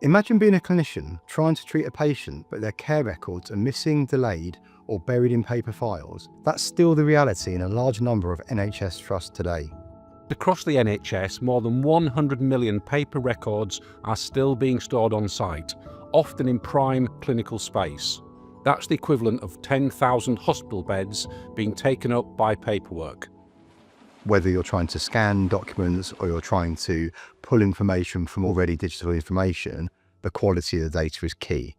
Imagine being a clinician trying to treat a patient, but their care records are missing, delayed, or buried in paper files. That's still the reality in a large number of NHS trusts today. Across the NHS, more than 100 million paper records are still being stored on site, often in prime clinical space. That's the equivalent of 10,000 hospital beds being taken up by paperwork. Whether you're trying to scan documents or you're trying to pull information from already digital information, the quality of the data is key.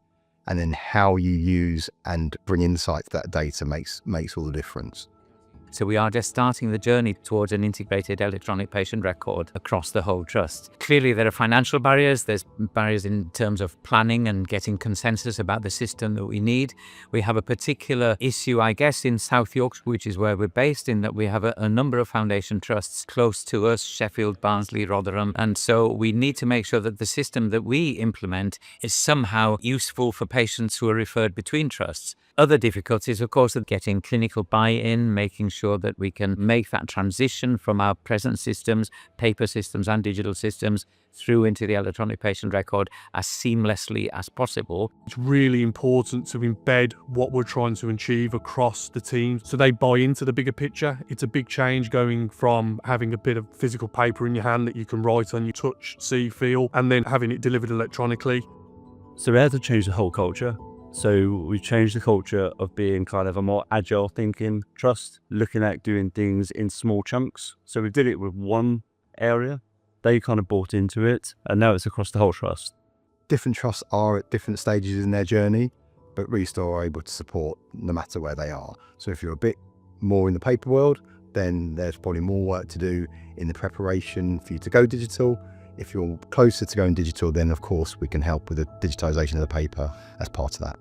And then how you use and bring insight to that data makes all the difference. So we are just starting the journey towards an integrated electronic patient record across the whole trust. Clearly there are financial barriers, there's barriers in terms of planning and getting consensus about the system that we need. We have a particular issue, I guess, in South Yorkshire, which is where we're based, in that we have a number of foundation trusts close to us, Sheffield, Barnsley, Rotherham. And so we need to make sure that the system that we implement is somehow useful for patients who are referred between trusts. Other difficulties, of course, are getting clinical buy-in, making sure that we can make that transition from our present systems, paper systems and digital systems, through into the electronic patient record as seamlessly as possible. It's really important to embed what we're trying to achieve across the team so they buy into the bigger picture. It's a big change going from having a bit of physical paper in your hand that you can write on, you touch, see, feel, and then having it delivered electronically. So we had to change the whole culture. So we changed the culture of being kind of a more agile thinking trust, looking at doing things in small chunks. So we did it with one area. They kind of bought into it, and now it's across the whole trust. Different trusts are at different stages in their journey, but Restore are able to support no matter where they are. So if you're a bit more in the paper world, then there's probably more work to do in the preparation for you to go digital. If you're closer to going digital, then of course we can help with the digitisation of the paper as part of that.